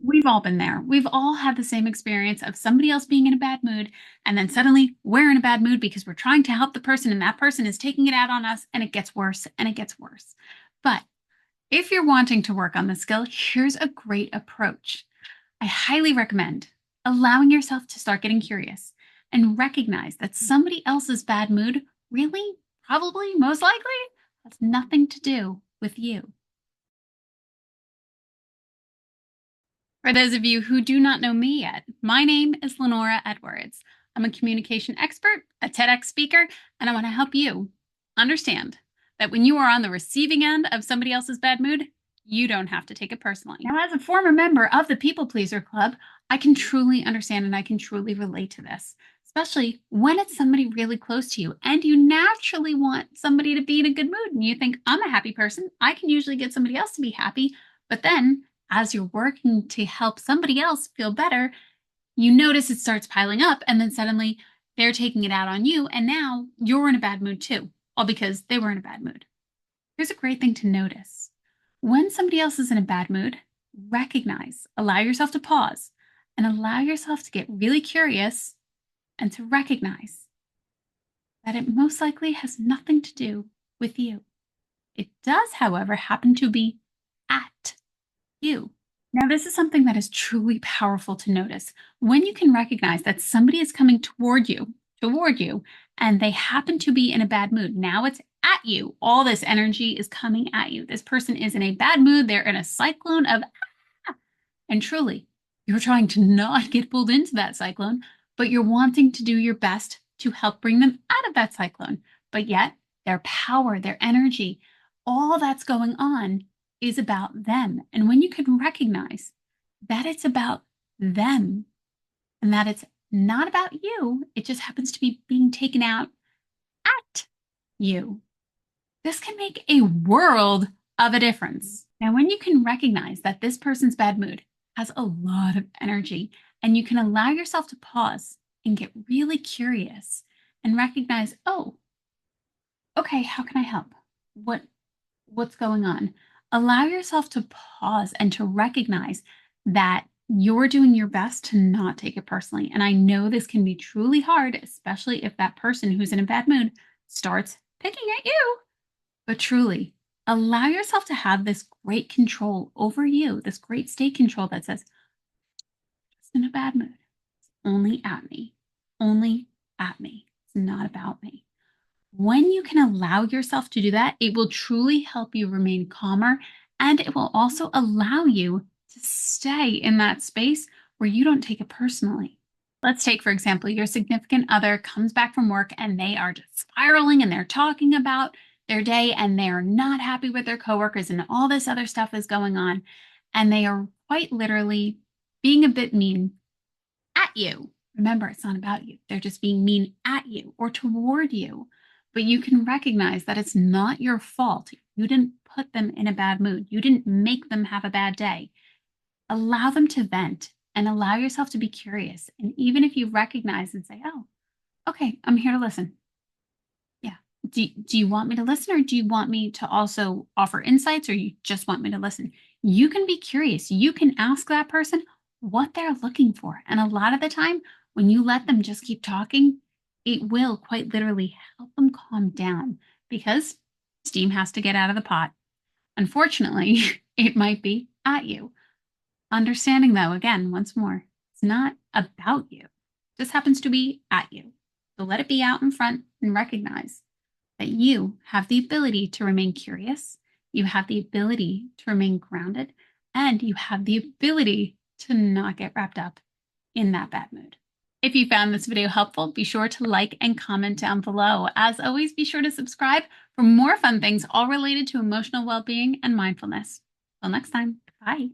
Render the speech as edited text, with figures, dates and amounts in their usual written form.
We've all been there. We've all had the same experience of somebody else being in a bad mood, and then suddenly we're in a bad mood because we're trying to help the person, and that person is taking it out on us, and it gets worse and it gets worse. But if you're wanting to work on the skill, here's a great approach. I highly recommend allowing yourself to start getting curious and recognize that somebody else's bad mood really, probably, most likely, has nothing to do with you. For those of you who do not know me yet, my name is Lenora Edwards. I'm a communication expert, a TEDx speaker, and I want to help you understand that when you are on the receiving end of somebody else's bad mood, you don't have to take it personally. Now, as a former member of the People Pleaser Club, I can truly understand and I can truly relate to this, especially when it's somebody really close to you and you naturally want somebody to be in a good mood and you think, I'm a happy person. I can usually get somebody else to be happy. But then as you're working to help somebody else feel better, you notice it starts piling up and then suddenly they're taking it out on you. And now you're in a bad mood too, all because they were in a bad mood. Here's a great thing to notice. When somebody else is in a bad mood, recognize, allow yourself to pause and allow yourself to get really curious and to recognize that it most likely has nothing to do with you. It does, however, happen to be at you. Now, this is something that is truly powerful to notice. When you can recognize that somebody is coming toward you, and they happen to be in a bad mood. Now it's at you. All this energy is coming at you. This person is in a bad mood. They're in a cyclone of, and truly, you're trying to not get pulled into that cyclone, but you're wanting to do your best to help bring them out of that cyclone. But yet, their power, their energy, all that's going on is about them. And when you can recognize that it's about them and that it's not about you, it just happens to be being taken out at you, this can make a world of a difference. Now, when you can recognize that this person's bad mood has a lot of energy and you can allow yourself to pause and get really curious and recognize, oh, okay, how can I help? What's going on? Allow yourself to pause and to recognize that you're doing your best to not take it personally. And I know this can be truly hard, especially if that person who's in a bad mood starts picking at you. But truly, allow yourself to have this great control over you, this great state control that says, just in a bad mood. It's only at me. Only at me. It's not about me. When you can allow yourself to do that, it will truly help you remain calmer and it will also allow you to stay in that space where you don't take it personally. Let's take, for example, your significant other comes back from work and they are just spiraling and they're talking about their day and they are not happy with their coworkers and all this other stuff is going on. And they are quite literally being a bit mean at you. Remember, it's not about you. They're just being mean at you or toward you. But you can recognize that it's not your fault. You didn't put them in a bad mood. You didn't make them have a bad day. Allow them to vent and allow yourself to be curious. And even if you recognize and say, oh, okay, I'm here to listen. Yeah. Do you want me to listen or do you want me to also offer insights or you just want me to listen? You can be curious. You can ask that person what they're looking for. And a lot of the time, when you let them just keep talking, it will quite literally help them calm down because steam has to get out of the pot. Unfortunately, it might be at you. Understanding, though, again, once more, it's not about you. It just happens to be at you. So let it be out in front and recognize that you have the ability to remain curious, you have the ability to remain grounded, and you have the ability to not get wrapped up in that bad mood. If you found this video helpful, be sure to like and comment down below. As always, be sure to subscribe for more fun things all related to emotional well-being and mindfulness. Till next time, bye.